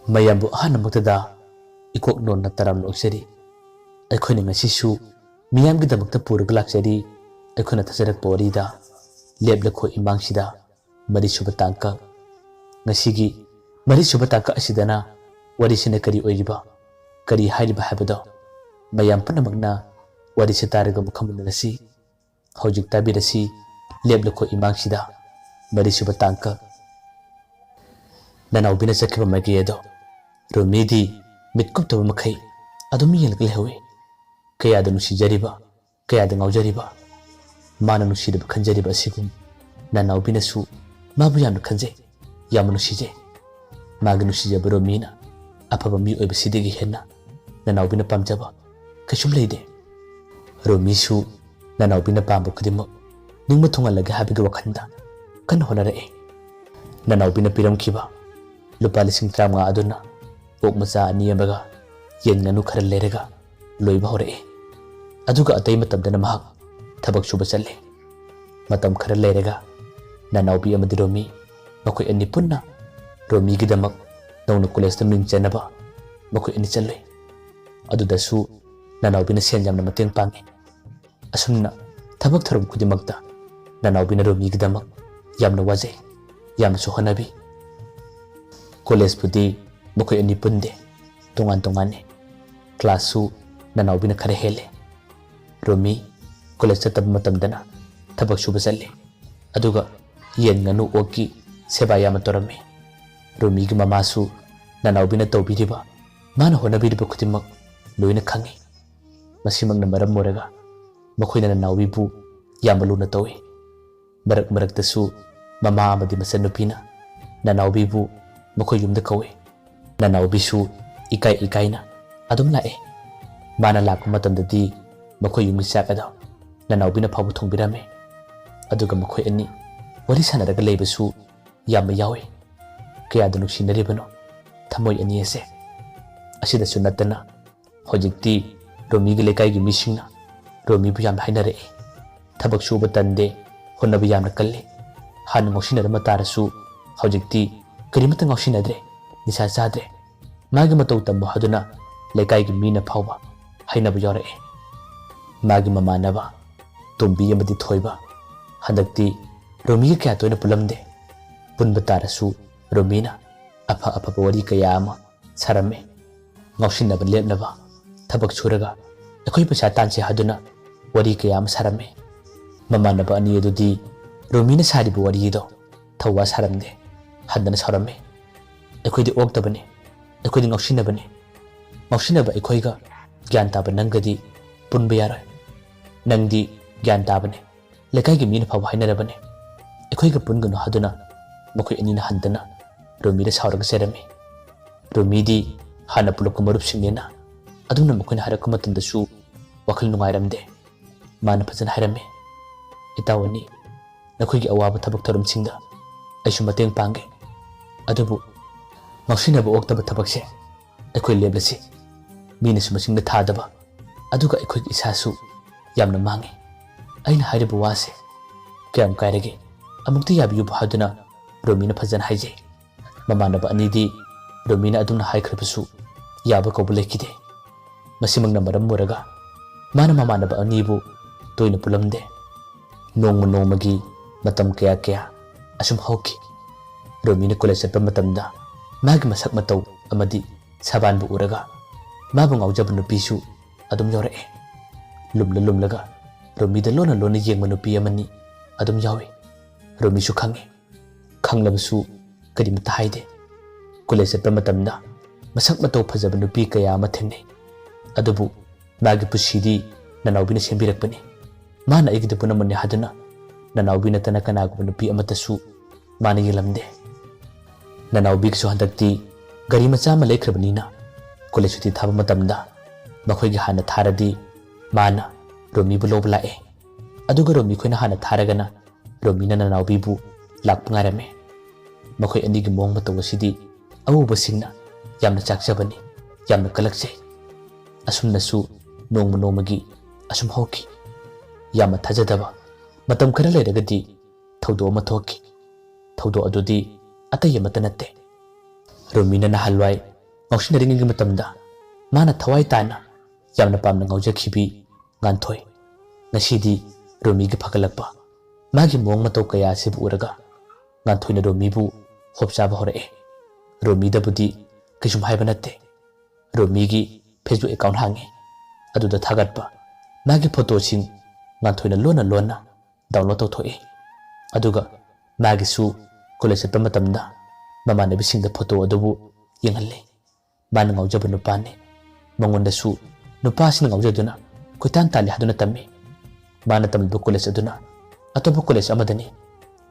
mayambu ahana muktada ikok non na taram lokseri akhoni ngasisu miyam gi damakta purug lakseri akhona thajarak porida leblakho imangsida mari suba tangka ngasigi mari suba tangka asidana warisina kari oiriba kari hairiba habado mayam panamakna warisi taraga mukhamunasi hojik tabirasi leblakho imangsida mari suba tangka nanaw bina sakhiba magiedo Rumidi mitkup taba makai adum yelak lehawi kaya da nusi jariba kaya da ngau jariba mana nusi da khan jariba sigum nanaw bina su mabu yam khanje yam nusi je mag nusi je Rumina apaba mi oiba sidigi henna nanaw bina pamjaba kashum leide Rumi su nanaw bina pambu kudimo ningma thonga laga habiga wakhanda kan honara e nanaw bina piram kiba lupa lising tramga aduna ok macha ani amaga yen nganu khara lerega loiba hore aduga atay matamdana mahak thabak suba challe matam khara lerega nanaw bi amadi Romi makoi ani punna Romi gi damak nawna college ta ming chanaba makoi ani challe aduda su nanaw bi na sen jamna mateng pangi asumna thabak tharum kudimakta nanaw bi na Romi gi damak yamna waje yamna sohanabi college pudi makoi ani punde tongan tongane class su nanaw bina khare hele Romi college tab matamdana thabak suba challe aduga yen nganu oki seba yama torame Romi gi mama su nanaw bina tawbiriba mana honabiriba khudimak loina khangi masimang na maram moraga makoi nanaw bibu yamaluna tawi marak tasu mama amadi masanupina nanaw bibu makoi yumda kawe nanaw bisu ikai na adum lae mana lakku matamdadi makoi yumgi chakada nanaw bina phabu thongbirame aduga makoi ani wari sanaraga leibasu yamma yawe kaya da nuksinaribano thamoi ani ase asida sunatana hojikti Romi gi lekai gi misingna Romi bu yam hainare thabak suba tande honnabu yamna kalle han ngoksinara matarasu hojikti karimata ngoksinadre nisa sadre magi matau tambo haduna lekai gi mina phawba hainabu yore magi mamanaba tumbi amadi thoiba handakti Romi gi kya toina pulamde punba tarasu Romina apa wari kaya ama sarame ngausinaba lepnaba thabak churaga akhoi pasa tanse haduna wari kaya ama sarame mamanaba ani adudi Romina saribu wari do thawa saramde handana sarame akhoi di oktabane akhoi ngausinabane ngausinaba akhoi ga gyan taba nangadi punba yarai nangdi gyan tabane lekai gi mina phaw hainarabane akhoi ga pungano haduna makoi anina handana Romi da sauraga serame Romi di hana puluk marup singnena aduna makoi harak matanda su wakal nungairamde mana phajana hairame itawani nakhoi gi awaba thabak tharum singda aisu mateng pange adubu ngausinaba oktaba thabakse akhoi leblasi mina su masingda thadaba aduga akhoi isasu yamna mangi aina hairibu wase kyam kairage amukti yabiyu bahaduna Romina phajana haije mamanaba anidi Romina adumna haikhrabasu yaba kobulekide masimangna maram moraga mana mamanaba anibu toina pulamde nongmagi matam kaya asum hauki Romina college chappa matamda magi masak matau amadi sabanbu uraga mabu ngaujaba nupisu adum yore lumlaga Romida lona yengma nupi amani adum yawe Romi su khanglabasu karimta haide college chappa matamda masak matau phajaba nupi kaya ama thengnei adubu magi pusidi nanawbina sembirakpani mana igida punamani haduna nanawbina tana kanaguba nupi amatasu mana yelamde nanawbig su handakti gari macha ma lekhrabanina college suti thaba matamda makhoi gi hana tharadi mana Romi bu lob lae aduga Romi khoina hana tharagana Romina nanawbi bu lakpangarame makhoi ani gi mong mataw sidi awuba singna yamna chakjabani yamna kalakse asumna su nongmagi asum hoki yamna thajadaba matam khara leragadi thawdo mathoki thawdo adudi atay amata natte Romina na halwai ngausinarꯤꯉꯩꯒꯤ ꯃꯇꯝꯗ ꯃꯥꯅ ꯊꯋꯥꯏ ꯇꯥꯅ ꯌꯥꯝꯅ ꯄꯥꯝꯅ ꯉꯥꯎꯖꯈꯤꯕꯤ ꯉꯥꯟꯊꯣꯏ ꯉꯁꯤꯗꯤ ꯔꯣꯃꯤꯒꯤ ꯐꯒꯠꯂꯛꯄ ꯃꯥꯒꯤ ꯃꯑꯣꯡ ꯃꯇꯧ ꯀꯌꯥ ꯑꯁꯤꯕꯨ ꯎꯔꯒ ꯉꯥꯟꯊꯣꯏꯅ ꯔꯣꯃꯤꯕꯨ ꯍꯣꯞ ꯆꯥꯕ ꯍꯧꯔꯛꯑꯦ ꯔꯣꯃꯤꯗꯕꯨꯗꯤ ꯀꯩꯁꯨꯝ ꯍꯥꯏꯕ ꯅꯠꯇꯦ ꯔꯣꯃꯤꯒꯤ ꯐꯦꯁꯕꯨꯛ ꯑꯦꯀꯥꯎꯟꯠ ꯍꯥꯡꯉꯤ ꯑꯗꯨꯗ ꯊꯥꯒꯠꯄ ꯃꯥꯒꯤ ꯐꯣꯇꯣꯁꯤꯡ ꯉꯥꯟꯊꯣꯏꯅ ꯂꯣꯟꯅ ꯗꯥꯎꯟꯂꯣꯗ ꯇꯧꯊꯣꯛꯏ ꯑꯗꯨꯒ ꯃꯥꯒꯤꯁꯨ ꯀꯣꯂꯦꯖ ꯆꯠꯄ ꯃꯇꯝꯗ ꯃꯃꯥꯟꯅꯕꯤꯁꯤꯡꯗ ꯐꯣꯇꯣ ꯑꯗꯨꯕꯨ ꯌꯦꯡꯍꯜꯂꯤ ꯃꯥꯅ ꯉꯥꯎꯖꯕ ꯅꯨꯄꯥꯅꯤ ꯃꯉꯣꯟꯗꯁꯨ ꯅꯨꯄꯥꯁꯤꯅ ꯉꯥꯎꯖꯗꯨꯅ ꯀꯣꯏꯇꯥꯟ ꯇꯥꯜꯂꯤ ꯍꯥꯏꯗꯨꯅ ꯇꯝꯃꯤ ꯃꯥꯅ ꯇꯝꯂꯤꯕ ꯀꯣꯂꯦꯖ ꯑꯗꯨꯅ ꯑꯇꯣꯞꯄ ꯀꯣꯂꯦꯖ ꯑꯃꯗꯅꯤ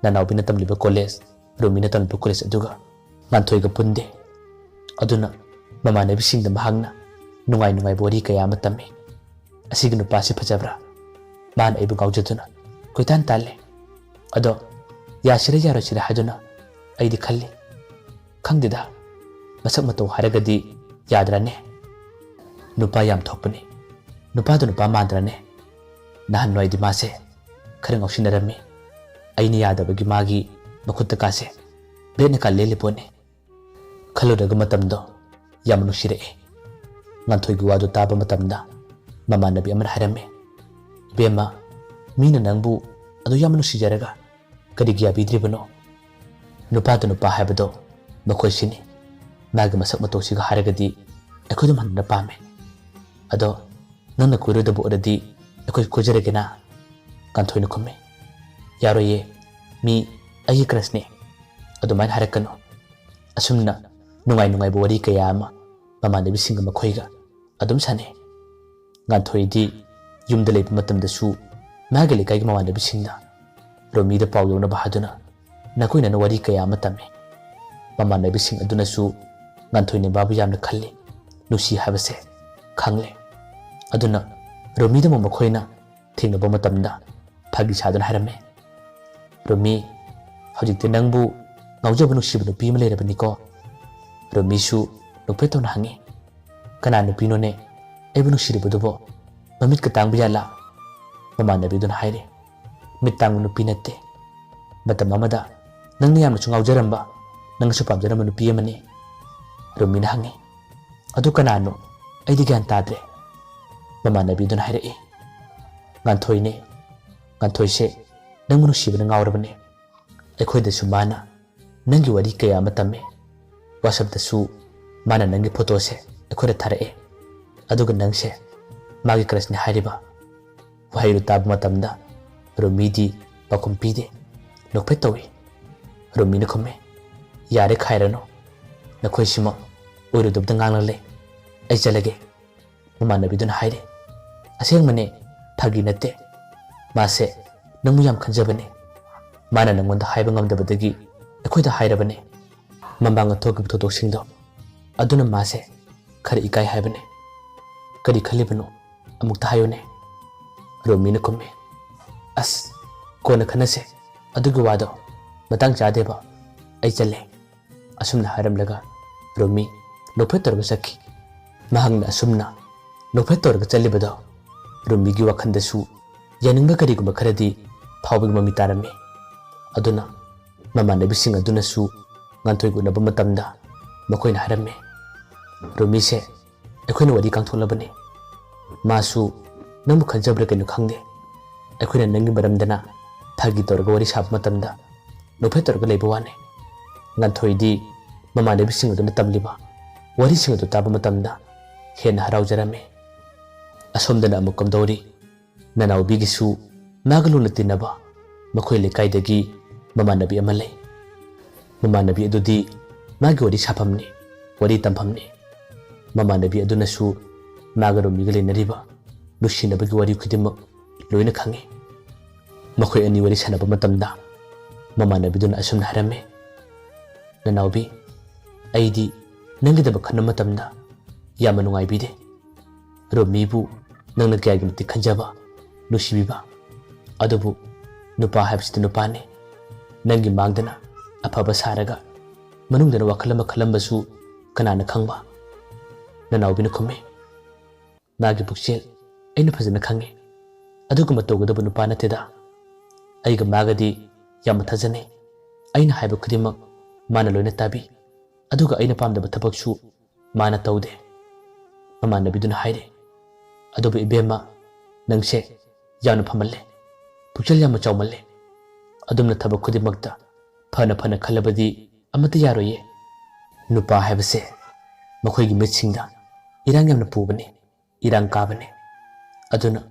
ꯅꯅꯥꯎꯕꯤꯅ ꯇꯝꯂꯤꯕ ꯀꯣꯂꯦꯖ ꯔꯣꯃꯤꯅ ꯇꯝꯂꯤꯕ ꯀꯣꯂꯦꯖ ꯑꯗꯨꯒ ꯉꯥꯟꯊꯣꯏꯒ ꯄꯨꯟꯗꯦ ꯑꯗꯨꯅ ꯃꯃꯥꯟꯅꯕꯤꯁꯤꯡꯗ ꯃꯍꯥꯛꯅ ꯅꯨꯡꯉꯥꯏꯕ ꯋꯥꯔꯤ ꯀꯌꯥ ꯑꯃ ꯇꯝꯃꯤ ꯑꯁꯤꯒꯤ ꯅꯨꯄꯥꯁꯤ ꯐꯖꯕ꯭ꯔꯥ ꯃꯥꯅ ꯑꯩꯕꯨ ꯉꯥꯎꯖꯗꯨꯅ ꯀꯣꯏꯇꯥꯟ ꯇꯥꯜꯂꯦ ꯑꯗꯣ ꯌꯥꯁꯤꯔ ꯌꯥꯔꯣꯏꯁꯤꯔ ꯍꯥꯏꯗꯨꯅ ꯑꯩꯗꯤ ꯈꯜꯂꯤ ꯈꯪꯗꯦꯗ ꯃꯁꯛ ꯃꯇꯧ ꯍꯥꯏꯔꯒꯗꯤ ꯌꯥꯗ꯭ꯔꯅꯦ ꯅꯨꯄꯥ ꯌꯥꯝ ꯊꯣꯛꯄꯅꯤ ꯅꯨꯄꯥꯗꯣ ꯅꯨꯄꯥ ꯃꯥꯟꯗ꯭ꯔꯅꯦ ꯅꯍꯥꯟꯋꯥꯏꯗꯤ ꯃꯥꯁꯦ ꯈꯔ ꯉꯥꯎꯁꯤꯟꯅꯔꯝꯃꯤ ꯑꯩꯅ ꯌꯥꯗꯕꯒꯤ ꯃꯥꯒꯤ ꯃꯈꯨꯠꯇ ꯀꯥꯁꯦ ꯕ꯭ꯂꯦꯠꯅ ꯀꯥ ꯂꯦꯜꯂꯤ ꯄꯣꯠꯅꯤ ꯈꯜꯂꯨꯔꯒ ꯃꯇꯝꯗꯣ ꯌꯥꯝ ꯅꯨꯡꯁꯤꯔꯛꯑꯦ ꯉꯥꯟꯊꯣꯏꯒꯤ ꯋꯥꯗꯨ ꯇꯥꯕ ꯃꯇꯝꯗ ꯃꯃꯥꯟꯅꯕꯤ ꯑꯃꯅ ꯍꯥꯏꯔꯝꯃꯤ ꯏꯕꯦꯝꯃ ꯃꯤꯅ ꯅꯪꯕꯨ ꯑꯗꯨ ꯌꯥꯝ ꯅꯨꯡꯁꯤꯖꯔꯒ ꯀꯔꯤꯒꯤ ꯌꯥꯕꯤꯗ꯭ꯔꯤꯕꯅꯣ ꯅꯨꯄꯥꯗꯣ ꯅꯨꯄꯥ ꯍꯥꯏꯕꯗꯣ ꯃꯈꯣꯏꯁꯤꯅꯤ ꯃꯥꯒꯤ ꯃꯁꯛ ꯃꯇꯧꯁꯤꯒ ꯍꯥꯏꯔꯒꯗꯤ ꯑꯩꯈꯣꯏꯗꯨꯝ ꯍꯟꯅ ꯄꯥꯝꯃꯦ ꯑꯗꯣ ꯅꯪꯅ ꯀꯣꯏꯔꯣꯏꯗꯕ ꯑꯣꯏꯔꯗꯤ ꯑꯩꯈꯣꯏ ꯀꯣꯏꯖꯔꯒꯦꯅ ꯉꯥꯟꯊꯣꯏꯅ ꯈꯨꯝꯃꯤ ꯌꯥꯔꯣꯏꯌꯦ ꯃꯤ ꯑꯩꯒꯤ ꯀ꯭ꯔꯁꯅꯦ ꯑꯗꯨꯃꯥꯏꯅ ꯍꯥꯏꯔꯛꯀꯅꯨ ꯑꯁꯨꯝꯅ ꯅꯨꯡꯉꯥꯏꯕ ꯋꯥꯔꯤ ꯀꯌꯥ ꯑꯃ ꯃꯃꯥꯟꯅꯕꯤꯁꯤꯡꯒ ꯃꯈꯣꯏꯒ ꯑꯗꯨꯝ ꯁꯥꯟꯅꯩ ꯉꯥꯟꯊꯣꯏꯗꯤ ꯌꯨꯝꯗ ꯂꯩꯕ ꯃꯇꯝꯗꯁꯨ ꯃꯥꯒꯤ ꯂꯩꯀꯥꯏꯒꯤ ꯃꯃꯥꯟꯅꯕꯤꯁꯤꯡꯅ ꯔꯣꯃꯤꯗ ꯄꯥꯎ ꯌꯧꯅꯕ ꯍꯥꯏꯗꯨꯅ ꯅꯀꯣꯏꯅꯅ ꯋꯥꯔꯤ ꯀꯌꯥ ꯑꯃ ꯇꯝꯃꯤ ꯃꯃꯥꯟꯅꯕꯤꯁꯤꯡ ꯑꯗꯨꯅꯁꯨ ꯉꯥꯟꯊꯣꯏꯅ ꯃꯥꯕꯨ ꯌꯥꯝꯅ ꯈꯜꯂꯤ ꯅꯨꯡꯁꯤ ꯍꯥꯏꯕꯁꯦ ꯈꯪꯂꯦ ꯑꯗꯨꯅ ꯔꯣꯃꯤꯗ ꯃꯈꯣꯏꯅ ꯊꯦꯡꯅꯕ ꯃꯇꯝꯗ ꯐꯥꯒꯤ ꯁꯥꯗꯨꯅ ꯍꯥꯏꯔꯝꯃꯤ ꯔꯣꯃꯤ ꯍꯧꯖꯤꯛꯇꯤ ꯅꯪꯕꯨ ꯉꯥꯎꯖꯕ ꯅꯨꯡꯁꯤꯕ ꯅꯨꯄꯤ ꯑꯃ ꯂꯩꯔꯕꯅꯤꯀꯣ ꯔꯣꯃꯤꯁꯨ ꯅꯣꯛꯐꯦꯠ ꯇꯧꯅ ꯍꯪꯉꯤ ꯀꯅꯥ ꯅꯨꯄꯤꯅꯣꯅꯦ ꯑꯩꯕꯨ ꯅꯨꯡꯁꯤꯔꯤꯕꯗꯨꯕꯣ ꯃꯃꯤꯠꯀ ꯇꯥꯡꯕ ꯌꯥꯜꯂ ꯃꯃꯥꯟꯅꯕꯤꯗꯨꯅ ꯍꯥꯏꯔꯤ ꯃꯤꯠ ꯇꯥꯡꯕ ꯅꯨꯄꯤ ꯅꯠꯇꯦ ꯃꯇꯝ ꯑꯃꯗ ꯅꯪꯅ ꯌꯥꯝꯅꯁꯨ ꯉꯥꯎꯖꯔꯝꯕ ꯅꯪꯅꯁꯨ ꯄꯥꯝꯖꯔꯝꯕ ꯅꯨꯄꯤ ꯑꯃꯅꯤ ꯔꯣꯃꯤꯅ ꯍꯪꯉꯤ ꯑꯗꯨ ꯀꯅꯥꯅꯣ ꯑꯩꯗꯤ ꯒ꯭ꯌꯥꯟ ꯇꯥꯗ꯭ꯔꯦ ꯃꯃꯥꯟꯅꯕꯤꯗꯨꯅ ꯍꯥꯏꯔꯛꯏ ꯉꯥꯟꯊꯣꯏꯅꯦ ꯉꯥꯟꯊꯣꯏꯁꯦ ꯅꯪꯕꯨ ꯅꯨꯡꯁꯤꯕꯅ ꯉꯥꯎꯔꯕꯅꯦ ꯑꯩꯈꯣꯏꯗꯁꯨ ꯃꯥꯅ ꯅꯪꯒꯤ ꯋꯥꯔꯤ ꯀꯌꯥ ꯑꯃ ꯇꯝꯃꯤ ꯋꯥꯆꯞꯇꯁꯨ ꯃꯥꯅ ꯅꯪꯒꯤ ꯐꯣꯇꯣꯁꯦ ꯑꯩꯈꯣꯏꯗ ꯊꯥꯔꯛꯑꯦ ꯑꯗꯨꯒ ꯅꯪꯁꯦ ꯃꯥꯒꯤ ꯀ꯭ꯔꯁꯅꯤ ꯍꯥꯏꯔꯤꯕ ꯋꯥꯍꯩꯗꯨ ꯇꯥꯕ ꯃꯇꯝꯗ ꯔꯣꯃꯤꯗꯤ ꯄꯥꯎꯈꯨꯝ ꯄꯤꯗꯦ ꯅꯣꯛꯐꯦꯠ ꯇꯧꯏ ꯔꯣꯃꯤꯅ ꯈꯨꯝꯃꯦ ꯌꯥꯔꯦ ꯈꯥꯏꯔꯅꯨ ꯅꯈꯣꯏꯁꯤꯃꯛ ꯑꯣꯏꯔꯣꯏꯗꯕꯗ ꯉꯥꯡꯂ ꯂꯩ ꯑꯩ ꯆꯠꯂꯒꯦ ꯃꯃꯥꯟꯅꯕꯤꯗꯨꯅ ꯍꯥꯏꯔꯦ ꯑꯁꯦꯡꯕꯅꯦ ꯐꯥꯒꯤ ꯅꯠꯇꯦ ꯃꯥꯁꯦ ꯅꯪꯕꯨ ꯌꯥꯝ ꯈꯟꯖꯕꯅꯦ ꯃꯥꯅ ꯅꯪꯉꯣꯟꯗ ꯍꯥꯏꯕ ꯉꯝꯗꯕꯗꯒꯤ ꯑꯩꯈꯣꯏꯗ ꯍꯥꯏꯔꯕꯅꯦ ꯃꯃꯥꯡꯗ ꯊꯣꯛꯈꯤꯕ ꯊꯧꯗꯣꯛꯁꯤꯡꯗꯣ ꯑꯗꯨꯅ ꯃꯥꯁꯦ ꯈꯔ ꯏꯀꯥꯏ ꯍꯥꯏꯕꯅꯦ ꯀꯔꯤ ꯈꯜꯂꯤꯕꯅꯣ ꯑꯃꯨꯛꯇ ꯍꯥꯏꯌꯨꯅꯦ ꯔꯣꯃꯤꯅ ꯈꯨꯝꯃꯤ ꯑꯁ ꯀꯣꯟꯅ ꯈꯟꯅꯁꯦ ꯑꯗꯨꯒꯤ ꯋꯥꯗꯣ ꯃꯇꯥꯡ ꯆꯥꯗꯦꯕ ꯑꯩ ꯆꯠꯂꯦ ꯑꯁꯨꯝꯅ ꯍꯥꯏꯔꯝꯂꯒ ꯔꯣꯃꯤ ꯅꯣꯛꯐꯦꯠ ꯇꯧꯔꯒ ꯆꯠꯈꯤ ꯃꯍꯥꯛꯅ ꯑꯁꯨꯝꯅ ꯅꯣꯛꯐꯦꯠ ꯇꯧꯔꯒ ꯆꯠꯂꯤꯕꯗꯣ ꯔꯣꯃꯤꯒꯤ ꯋꯥꯈꯜꯗꯁꯨ ꯌꯥꯅꯤꯡꯕ ꯀꯔꯤꯒꯨꯝꯕ ꯈꯔꯗꯤ ꯐꯥꯎꯕꯒꯤ ꯃꯃꯤ ꯇꯥꯔꯝꯃꯤ ꯑꯗꯨꯅ ꯃꯃꯥꯟꯅꯕꯤꯁꯤꯡ ꯑꯗꯨꯅꯁꯨ ꯉꯥꯟꯊꯣꯏꯒ ꯎꯅꯕ ꯃꯇꯝꯗ ꯃꯈꯣꯏꯅ ꯍꯥꯏꯔꯝꯃꯤ ꯔꯣꯃꯤꯁꯦ ꯑꯩꯈꯣꯏꯅ ꯋꯥꯔꯤ ꯀꯥꯡꯊꯣꯛꯂꯕꯅꯤ ꯃꯥꯁꯨ ꯅꯪꯕꯨ ꯈꯟꯖꯕ꯭ꯔꯥ ꯀꯩꯅꯣ ꯈꯪꯗꯦ ꯑꯩꯈꯣꯏꯅ ꯅꯪꯒꯤ ꯃꯔꯝꯗꯅ ꯐꯥꯒꯤ ꯇꯧꯔꯒ ꯋꯥꯔꯤ ꯁꯥꯕ ꯃꯇꯝꯗ ꯅꯣꯛꯐꯦꯠ ꯇꯧꯔꯒ ꯂꯩꯕ ꯋꯥꯅꯤ ꯉꯥꯟꯊꯣꯏꯗꯤ ꯃꯃꯥꯟꯅꯕꯤꯁꯤꯡ ꯑꯗꯨꯅ ꯇꯝꯂꯤꯕ ꯋꯥꯔꯤꯁꯤꯡ ꯑꯗꯨ ꯇꯥꯕ ꯃꯇꯝꯗ ꯍꯦꯟꯅ ꯍꯔꯥꯎꯖꯔꯝꯃꯤ ꯑꯁꯣꯝꯗꯅ ꯑꯃꯨꯛ ꯀꯝꯗꯧꯔꯤ ꯅꯅꯥꯎꯕꯤꯒꯤꯁꯨ ꯃꯥꯒ ꯂꯨꯅ ꯇꯤꯟꯅꯕ ꯃꯈꯣꯏ ꯂꯩꯀꯥꯏꯗꯒꯤ ꯃꯃꯥꯟꯅꯕꯤ ꯑꯃ ꯂꯩ ꯃꯃꯥꯟꯅꯕꯤ ꯑꯗꯨꯗꯤ ꯃꯥꯒꯤ ꯋꯥꯔꯤ ꯁꯥꯐꯝꯅꯤ ꯋꯥꯔꯤ ꯇꯝꯐꯝꯅꯤ ꯃꯃꯥꯟꯅꯕꯤ ꯑꯗꯨꯅꯁꯨ ꯃꯥꯒ ꯔꯣꯃꯤꯒ ꯂꯩꯅꯔꯤꯕ ꯅꯨꯡꯁꯤꯅꯕꯒꯤ ꯋꯥꯔꯤ ꯈꯨꯗꯤꯡꯃꯛ ꯂꯣꯏꯅ ꯈꯪꯉꯤ ꯃꯈꯣꯏ ꯑꯅꯤ ꯋꯥꯔꯤ ꯁꯥꯟꯅꯕ ꯃꯇꯝꯗ ꯃꯃꯥꯟꯅꯕꯤꯗꯨꯅ ꯑꯁꯨꯝꯅ ꯍꯥꯏꯔꯝꯃꯤ ꯅꯅꯥꯎꯕꯤ ꯑꯩꯗꯤ ꯅꯪꯒꯤꯗꯃꯛ ꯈꯟꯕ ꯃꯇꯝꯗ ꯌꯥꯝꯅ ꯅꯨꯡꯉꯥꯏꯕꯤꯗꯦ ꯔꯣꯃꯤꯕꯨ ꯅꯪꯅ ꯀꯌꯥꯒꯤ ꯃꯇꯤꯛ ꯈꯟꯖꯕ ꯅꯨꯡꯁꯤꯕꯤꯕ ꯑꯗꯨꯕꯨ ꯅꯨꯄꯥ ꯍꯥꯏꯕꯁꯤꯗꯤ ꯅꯨꯄꯥꯅꯤ ꯅꯪꯒꯤ ꯃꯥꯡꯗꯅ ꯑꯐꯕ ꯁꯥꯔꯒ ꯃꯅꯨꯡꯗꯅ ꯋꯥꯈꯜ ꯑꯃ ꯈꯜꯂꯝꯕꯁꯨ ꯀꯅꯥꯅ ꯈꯪꯕ ꯅꯅꯥꯎꯕꯤꯅ ꯈꯨꯝꯃꯤ ꯃꯥꯒꯤ ꯄꯨꯛꯆꯦꯜ ꯑꯩꯅ ꯐꯖꯅ ꯈꯪꯉꯤ ꯑꯗꯨꯒꯨꯝꯕ ꯇꯧꯒꯗꯕ ꯅꯨꯄꯥ ꯅꯠꯇꯦꯗ ꯑꯩꯒ ꯃꯥꯒꯗꯤ ꯌꯥꯝꯅ ꯊꯥꯖꯅꯩ ꯑꯩꯅ ꯍꯥꯏꯕ ꯈꯨꯗꯤꯡꯃꯛ ꯃꯥꯅ ꯂꯣꯏꯅ ꯇꯥꯕꯤ ꯑꯗꯨꯒ ꯑꯩꯅ ꯄꯥꯝꯗꯕ ꯊꯕꯛꯁꯨ ꯃꯥꯅ ꯇꯧꯗꯦ ꯃꯃꯥꯟꯅꯕꯤꯗꯨꯅ ꯍꯥꯏꯔꯦ ꯑꯗꯨꯕꯨ ꯏꯕꯦꯝꯃ ꯅꯪꯁꯦ ꯌꯥꯝꯅ ꯐꯃꯜꯂꯦ ꯄꯨꯛꯆꯦꯜ ꯌꯥꯝꯅ ꯆꯥꯎꯃꯜꯂꯦ ꯑꯗꯨꯝꯅ ꯊꯕꯛ ꯈꯨꯗꯤꯡꯃꯛꯇ ꯐꯅ ꯐꯅ ꯈꯜꯂꯕꯗꯤ ꯑꯃꯠꯇ ꯌꯥꯔꯣꯏꯌꯦ नुपा है मखोई मिथिंग इरांग यामना पुबने इरांग काबने अदुना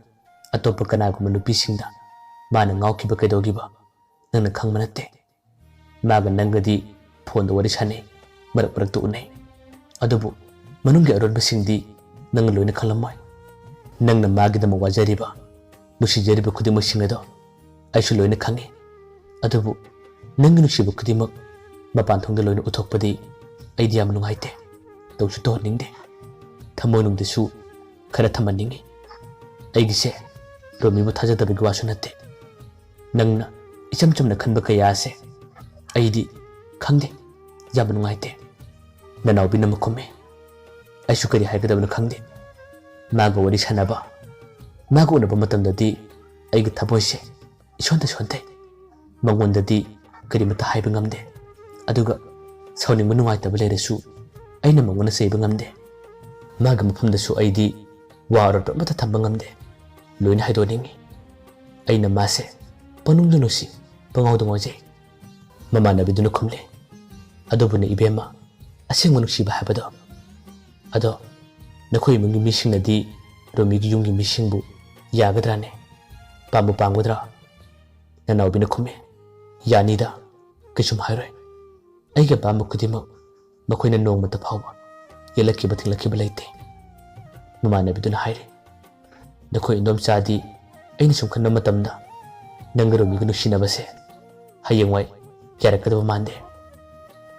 अतोप कनागुम नुपीसिंग माना गाउखिब कैदोगिब नंगना खंगब नते मागा नंगदी फोन वरी साने मरक मरक तो उनै अदुबु मनुंगे अरोनबसिंगदी नंग लोइना खलमय नंगना मागिदम वाजरिब नुसिजरिब खुदिमसिंग अदो आइसु लोइना खंगे अदुबु नंग नुसिब खुदिमक मपान थोंग लोइना उथोकपदी अइदी याम नुंगाइते तौसु तो निंगदे थमोनुंगदसु खरा थमनिंगे अइगिसे रोमीबु थाजदबगि वासु नते नंगना इचम चमना खनब कयासे अइदी खंगदे याम नुंगाइते ननाउबि नमखुमे आइसु करि हाइगदबन खंगदे मागो वरि सानबा मागो उनब मतमददी अइgi थबोइसे इसोंद सोंते मंगोंददी करिमता हाइब ngamde aduga सौनिंग नुंगाइतब लेरसु अइना मंगोना सेब ngamde माग मफमदसु अइदी वारत मत थंब ngamde लोइन हाइदोनिंगी अइना मासे पनुंगदनुसी पंगाउदोंगोजे ममानबिदुनु खुमले अदुबुने इबेमा असेंग मनुसीबा हाबदो अदो नखोई मंगी मिसिंगदी रोमीगी युंगी मिसिंगबु यागद्राने पामु पांगुद्रा ननाउबिना खुमे यानीदा किसुम हाइरोय अइगे पामु खुदिमक मखोइना नोंगमत फावबा येलखिब थिंगलखिब लैते ममानबिदुना हाइरे नखोई इंदोमचादी अइना सुम खन्न मतमदा नंग रोमीगी नुसिनबसे हयेंवाय यारकदब मानदे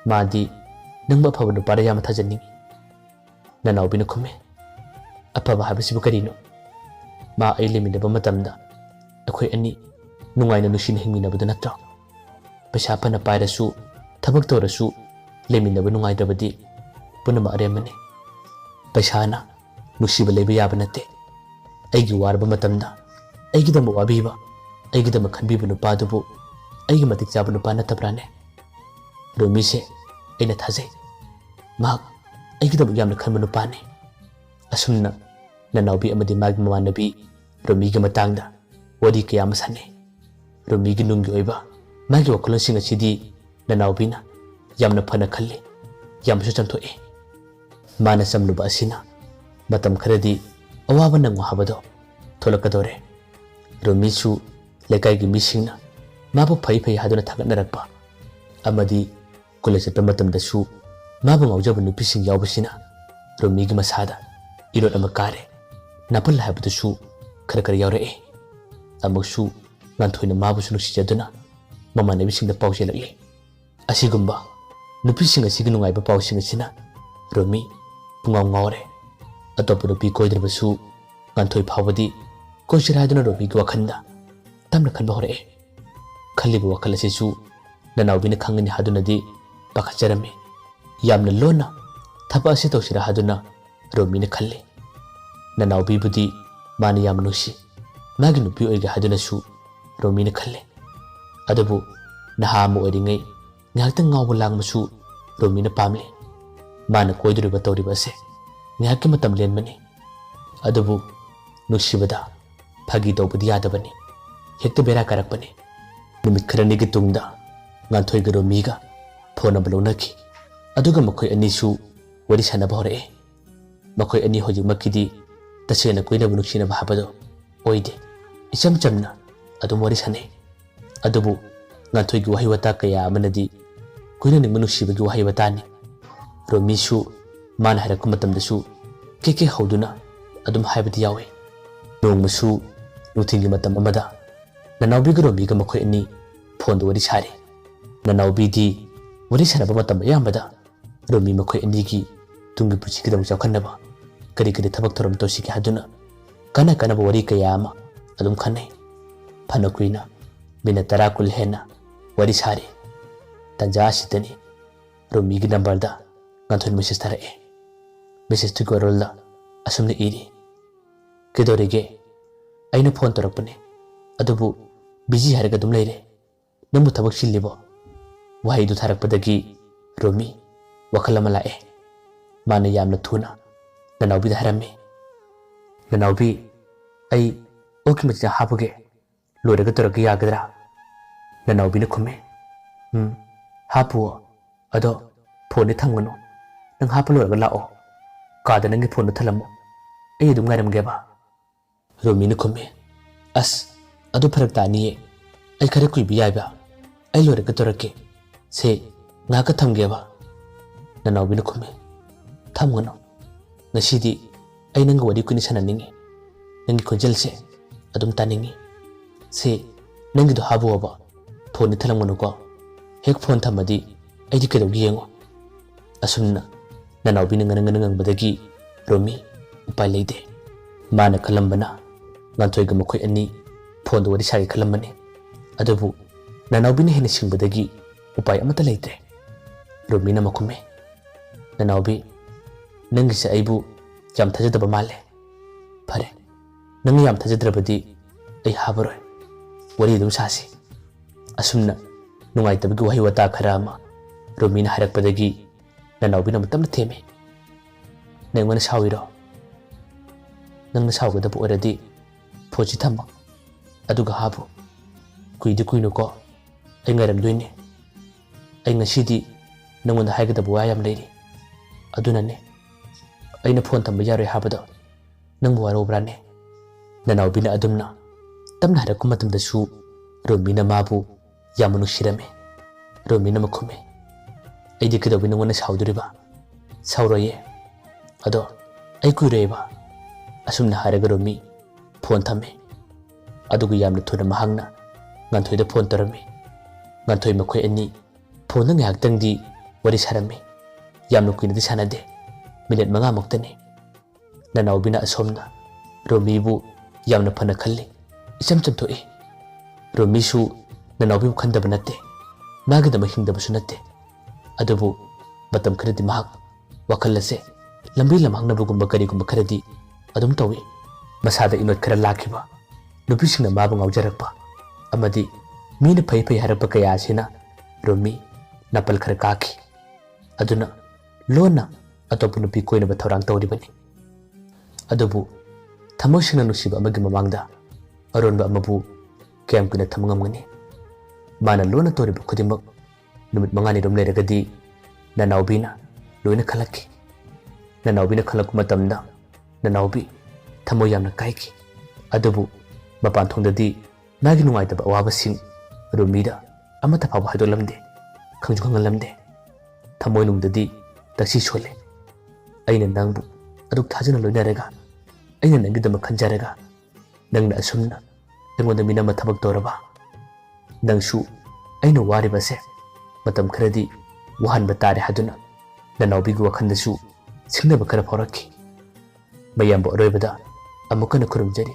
मादी नंगबा फाव नुपारा याम थाजनिंगी ननाउबिना खुमे अफबा हाबसिबु करिनो मा अइ लेमिनबा मतमदा अखोई अनी नुंगाइना नुसिन हिंगिनबदु नत्रो पैसा फना पाइरसु थबक तोरसु लेमिनबा नुंगाइदबदी पुनम अरेमने पैसाना नुसिबा लेबा याबा नते अइगी वारबा मतमदा अइगिदम वाबीबा अइगिदम खनबीबा नुपादुबु अइगी मतिक जाबा नुपा नतब्राने रोमीसे अइना थाजै माग अइगिदम यामना खनबा नुपाने असुमना ननाउबी अमदी मागी ममानबी रोमीगी मतंगदा वरी कयाम साने रोमीगी नुंगी ओइबा मागी वखलोसिंग असिदी ननाउबीना यामना फना खल्ले यामसु चंथोए माना समलुबा असिना मतम खरदी अवाबा नंगो हाबदो थोलकदोरे रोमीसु लेकाइगी मिसिंगना माबु फै फै हादुना थागतनरकपा अमदी कॉलेज चटपा मतमदसु माबु ngawjaba nupising yawbasina रोमीगी मसादा इरोड अमा कारे नापल हाबदसु खर खर यावरए अमसु गांथोइना माबुसु नुसिजदुना ममानबिसिंगदा पाउसेलकले असिगुम्बा नुपिसिंग असिगी नुंगाइबा पाउसिंग असिना रोमी पुंगाव ngawre अतोप नुपि कोइद्रबसु गांथोइ फावबदी कोइसिरादुना रोमीगी वखंदा तमना खनबा होरए खल्लिबा वखल असिसु ननाउबिना खंगनि हादुनदी पाखचरमे यामना लोना थपा असे तौसिरा हादुना रोमीना खल्ले ननाउबीबुदी माना याम नुसी मागी नुपी ओइगे हादुनसु रोमीना खल्ले अदबु नहा अमा ओइरिङै ꯉꯥꯏꯍꯥꯛꯇꯪ ꯉꯥꯎꯕ ꯂꯥꯡꯕꯁꯨ रोमीना पामले माना कोइदुरिबा तौरिबा असे ꯉꯥꯏꯍꯥꯛꯀꯤ ꯃꯇꯝ ꯂꯦꯟꯕꯅꯤ अदुबु नुसिबदा फागी तौबदि यादबनी हेक्ता बेरा कारकपनी नुमित खरनिगी तुंगदा गांथोइगा रोमीगा फोन नंबर लौनखी अदुगा मखोइ अनिसु वरि सानबा होरए मखोइ अनी होजिमक्किदी तसेना कोइनबु नुसिनबा हाबदो ओइदे इचम चमना अदुम वरि साने अदुबु गांथोइगी वहाई वता कया अमनदी कोइना निंगबा नुसिबगी वहाई वतानी रोमीसु माना हारकु मतमदसु केके हौदुना अदुम हाइबदी यावे नोंगमसु नुथिंगी मतम अमदा ननाउबीगा रोमीगा मखोइ अनी फोन वरि सारे ननाउबीदी वरि सानबा मतम अयामबदा रोमी मखोइ अनीगी तुंगी पुचिगिदम चौखन्नबा करी करी थबक थोरम तोसिगी हादुना काना कानबा वरि कया अमा अदुम खन्नै फना कुइना मिनट 10 कुल हेना वरि सारे तंजा सितनी रोमीगी नंबरदा गांथोन message थारए message तुगो रोलदा असुमने eri केदोरेगे अइना phone तोरकपने अदुबु busy हारगा दुम लेरे नंबु थबक सिल्लिबो वाहिदु थारकपदगी रोमी वखल अमा लाए ꯃꯥꯅ ꯌꯥꯝꯅ ꯊꯨꯅ ꯅꯅꯥꯎꯕꯤꯗ ꯍꯥꯏꯔꯝꯃꯤ ꯅꯅꯥꯎꯕꯤ ꯑꯩ ꯑꯣꯛꯀꯤ ꯃꯆꯤꯟꯖꯥꯛ ꯍꯥꯞꯄꯒꯦ ꯂꯣꯏꯔꯒ ꯇꯧꯔꯒ ꯌꯥꯒꯗ꯭ꯔꯥ ꯅꯅꯥꯎꯕꯤꯅ ꯈꯨꯝꯃꯤ ꯍꯥꯞꯄꯨꯑꯣ ꯑꯗꯣ ꯐꯣꯟꯗꯤ ꯊꯝꯒꯅꯨ ꯅꯪ ꯍꯥꯞꯄ ꯂꯣꯏꯔꯒ ꯂꯥꯛꯑꯣ ꯀꯥꯗ ꯅꯪꯒꯤ ꯐꯣꯟꯗꯣ ꯊꯜꯂꯝꯃꯣ ꯑꯩ ꯑꯗꯨꯝ ꯉꯥꯏꯔꯝꯒꯦꯕ ꯔꯣꯃꯤꯅ ꯈꯨꯝꯃꯤ ꯑꯁ ꯑꯗꯨ ꯐꯔꯛ ꯇꯥꯅꯤꯌꯦ ꯑꯩ ꯈꯔ ꯀꯨꯏꯕ ꯌꯥꯏꯕ ꯑꯩ ꯂꯣꯏꯔꯒ ꯇꯧꯔꯛꯀꯦ ꯁꯦ ꯉꯥꯏꯍꯥꯛꯀ ꯊꯝꯒꯦꯕ ꯅꯅꯥꯎꯕꯤꯅ ꯈꯨꯝꯃꯤ ꯊꯝꯒꯅꯨ ꯉꯁꯤꯗꯤ ꯑꯩ ꯅꯪꯒ ꯋꯥꯔꯤ ꯀꯨꯏꯅ ꯁꯥꯟꯅꯅꯤꯡꯉꯤ ꯅꯪꯒꯤ ꯈꯣꯟꯖꯦꯜꯁꯦ ꯑꯗꯨꯝ ꯇꯥꯅꯤꯡꯉꯤ ꯁꯦ ꯅꯪꯒꯤꯗꯣ ꯍꯥꯞꯄꯨꯑꯣꯕ ꯐꯣꯟꯗꯤ ꯊꯜꯂꯝꯒꯅꯨꯀꯣ ꯍꯦꯛ ꯐꯣꯟ ꯊꯝꯃꯗꯤ ꯑꯩꯗꯤ ꯀꯩꯗꯧꯒꯦ ꯌꯦꯡꯉꯣ ꯑꯁꯨꯝꯅ ꯅꯅꯥꯎꯕꯤꯅ ꯉꯅ ꯉꯪꯕꯗꯒꯤ ꯔꯣꯃꯤ ꯎꯄꯥꯏ ꯂꯩꯇꯦ ꯃꯥꯅ ꯈꯜꯂꯝꯕꯅ ꯉꯥꯟꯊꯣꯏꯒ ꯃꯈꯣꯏ ꯑꯅꯤ ꯐꯣꯟꯗ ꯋꯥꯔꯤ ꯁꯥꯒꯦ ꯈꯜꯂꯝꯕꯅꯤ ꯑꯗꯨꯕꯨ ꯅꯅꯥꯎꯕꯤꯅ ꯍꯦꯟꯅ ꯁꯤꯡꯕꯗꯒꯤ ꯎꯄꯥꯏ ꯑꯃꯠꯇ ꯂꯩꯇ꯭ꯔꯦ ꯔꯣꯃꯤꯅ ꯃꯈꯨꯝꯃꯦ ꯅꯅꯥꯎꯕꯤ ꯅꯪꯒꯤꯁꯦ ꯑꯩꯕꯨ ꯌꯥꯝ ꯊꯥꯖꯗꯕ ꯃꯥꯜꯂꯦ ꯐꯔꯦ ꯅꯪꯅ ꯌꯥꯝ ꯊꯥꯖꯗ꯭ꯔꯕꯗꯤ ꯑꯩ ꯍꯥꯞꯄꯔꯣꯏ ꯋꯥꯔꯤ ꯑꯗꯨꯝ ꯁꯥꯁꯤ ꯑꯁꯨꯝꯅ ꯅꯨꯡꯉꯥꯏꯇꯕꯒꯤ ꯋꯥꯍꯩ ꯋꯥꯇꯥ ꯈꯔ ꯑꯃ ꯔꯣꯃꯤꯅ ꯍꯥꯏꯔꯛꯄꯗꯒꯤ ꯅꯅꯥꯎꯕꯤꯅ ꯃꯇꯝꯗ ꯊꯦꯝꯃꯤ ꯅꯪꯉꯣꯟꯗ ꯁꯥꯎꯏꯔꯣ ꯅꯪꯅ ꯁꯥꯎꯒꯗꯕ ꯑꯣꯏꯔꯗꯤ ꯐꯣꯟꯁꯤ ꯊꯝꯃꯣ ꯑꯗꯨꯒ ꯍꯥꯞꯄꯨ ꯀꯨꯏꯗꯤ ꯀꯨꯏꯅꯨꯀꯣ ꯑꯩ ꯉꯥꯏꯔꯝꯗꯣꯏꯅꯦ ꯑꯩ ꯉꯁꯤꯗꯤ ꯅꯪꯉꯣꯟꯗ ꯍꯥꯏꯒꯗꯕ ꯋꯥ ꯌꯥꯝ ꯂꯩꯔꯤ ꯑꯗꯨꯅꯅꯦ ꯑꯩꯅ ꯐꯣꯟ ꯊꯝꯕ ꯌꯥꯔꯣꯏ ꯍꯥꯏꯕꯗꯣ ꯅꯪꯕꯨ ꯋꯥꯔꯧꯕ꯭ꯔꯥꯅꯦ ꯅꯅꯥꯎꯕꯤꯅ ꯑꯗꯨꯝꯅ ꯇꯞꯅ ꯍꯥꯏꯔꯛꯄ ꯃꯇꯝꯗꯁꯨ ꯔꯣꯃꯤꯅ ꯃꯥꯕꯨ ꯌꯥꯝꯅ ꯅꯨꯡꯁꯤꯔꯝꯃꯤ ꯔꯣꯃꯤꯅ ꯃꯈꯨꯝꯃꯤ ꯑꯩꯗꯤ ꯀꯩꯗꯧꯕꯩ ꯅꯪꯉꯣꯟꯗ ꯁꯥꯎꯗꯣꯔꯤꯕ ꯁꯥꯎꯔꯣꯏꯌꯦ ꯑꯗꯣ ꯑꯩ ꯀꯨꯏꯔꯣꯏꯕ ꯑꯁꯨꯝꯅ ꯍꯥꯏꯔꯒ ꯔꯣꯃꯤ ꯐꯣꯟ ꯊꯝꯃꯤ ꯑꯗꯨꯒ ꯌꯥꯝꯅ ꯊꯨꯅ ꯃꯍꯥꯛꯅ ꯉꯥꯟꯊꯣꯏꯗ ꯐꯣꯟ ꯇꯧꯔꯝꯃꯤ ꯉꯥꯟꯊꯣꯏ ꯃꯈꯣꯏ ꯑꯅꯤ ꯐꯣꯟꯗ ꯉꯥꯏꯍꯥꯛꯇꯪꯗꯤ ꯋꯥꯔꯤ ꯁꯥꯔꯝꯃꯤ ꯌꯥꯝꯅ ꯀꯨꯏꯅꯗꯤ ꯁꯥꯟꯅꯗꯦ ꯃꯤꯅꯤꯠ 5ꯃꯨꯛꯇꯅꯤ ꯅꯅꯥꯎꯕꯤꯅ ꯑꯁꯣꯝꯅ ꯔꯣꯃꯤꯕꯨ ꯌꯥꯝꯅ ꯐꯅ ꯈꯜꯂꯤ ꯏꯆꯝ ꯆꯝꯊꯣꯛꯏ ꯔꯣꯃꯤꯁꯨ ꯅꯅꯥꯎꯕꯤꯕꯨ ꯈꯟꯗꯕ ꯅꯠꯇꯦ ꯃꯥꯒꯤꯗꯃꯛ ꯍꯤꯡꯗꯕꯁꯨ ꯅꯠꯇꯦ ꯑꯗꯨꯕꯨ ꯃꯇꯝ ꯈꯔꯗꯤ ꯃꯍꯥꯛ ꯋꯥꯈꯜ ꯑꯁꯦ ꯂꯝꯕꯤ ꯂꯝꯍꯥꯡꯅꯕꯒꯨꯝꯕ ꯀꯔꯤꯒꯨꯝꯕ ꯈꯔꯗꯤ ꯑꯗꯨꯝ ꯇꯧꯏ ꯃꯁꯥꯗ ꯏꯅꯣꯠ ꯈꯔ ꯂꯥꯛꯈꯤꯕ ꯅꯨꯄꯤꯁꯤꯡꯅ ꯃꯥꯕꯨ ꯉꯥꯎꯖꯔꯛꯄ ꯑꯃꯗꯤ ꯃꯤꯅ ꯐꯩ ꯐꯩ ꯍꯥꯏꯔꯛꯄ ꯀꯌꯥ ꯑꯁꯤꯅ ꯔꯣꯃꯤ ꯅꯥꯄꯜ ꯈꯔ ꯀꯥꯈꯤ ꯑꯗꯨꯅ ꯂꯣꯟꯅ ꯑꯇꯣꯞꯄ ꯅꯨꯄꯤ ꯀꯣꯏꯅꯕ ꯊꯧꯔꯥꯡ ꯇꯧꯔꯤꯕꯅꯤ ꯑꯗꯨꯕꯨ ꯊꯃꯣꯏ ꯁꯦꯡꯅ ꯅꯨꯡꯁꯤꯕ ꯑꯃꯒꯤ ꯃꯃꯥꯡꯗ ꯑꯔꯣꯟꯕ ꯑꯃꯕꯨ ꯀꯌꯥꯝ ꯀꯨꯏꯅ ꯊꯝꯕ ꯉꯝꯒꯅꯤ ꯃꯥꯅ ꯂꯣꯟꯅ ꯇꯧꯔꯤꯕ ꯈꯨꯗꯤꯡꯃꯛ ꯅꯨꯃꯤꯠ 5ꯅꯤꯔꯣꯝ ꯂꯩꯔꯒꯗꯤ ꯅꯅꯥꯎꯕꯤꯅ ꯂꯣꯏꯅ ꯈꯜꯂꯛꯈꯤ ꯅꯅꯥꯎꯕꯤꯅ ꯈꯜꯂꯛꯄ ꯃꯇꯝꯗ ꯅꯅꯥꯎꯕꯤ ꯊꯃꯣꯏ ꯌꯥꯝꯅ ꯀꯥꯏꯈꯤ ꯑꯗꯨꯕꯨ ꯃꯄꯥꯟ ꯊꯣꯡꯗꯗꯤ ꯃꯥꯒꯤ ꯅꯨꯡꯉꯥꯏꯇꯕ ꯑꯋꯥꯕꯁꯤꯡ ꯔꯣꯃꯤꯗ ꯑꯃꯠꯇ ꯐꯥꯎꯕ ꯍꯥꯏꯗꯣꯛꯂꯝꯗꯦ ꯈꯪꯁꯨ ꯈꯪꯍꯜꯂꯝꯗꯦ ꯊꯃꯣꯏꯅꯨꯡꯗꯗꯤ ꯇꯛꯁꯤ ꯁꯣꯜꯂꯤ ꯑꯩꯅ ꯅꯪꯕꯨ ꯑꯗꯨꯛ ꯊꯥꯖꯅ ꯂꯣꯏꯅꯔꯒ ꯑꯩꯅ ꯅꯪꯒꯤꯗꯃꯛ ꯈꯟꯖꯔꯒ ꯅꯪꯅ ꯑꯁꯨꯝꯅ ꯑꯩꯉꯣꯟꯗ ꯃꯤꯅꯝꯕ ꯊꯕꯛ ꯇꯧꯔꯕ ꯅꯪꯁꯨ ꯑꯩꯅ ꯋꯥꯔꯤꯕꯁꯦ ꯃꯇꯝ ꯈꯔꯗꯤ ꯋꯥꯍꯟꯕ ꯇꯥꯔꯦ ꯍꯥꯏꯗꯨꯅ ꯅꯅꯥꯎꯕꯤꯒꯤ ꯋꯥꯈꯜꯗꯁꯨ ꯁꯤꯡꯅꯕ ꯈꯔ ꯐꯥꯎꯔꯛꯈꯤ ꯃꯌꯥꯝꯕꯨ ꯑꯔꯣꯏꯕꯗ ꯑꯃꯨꯛ ꯍꯟꯅ ꯈꯨꯔꯨꯝꯖꯔꯤ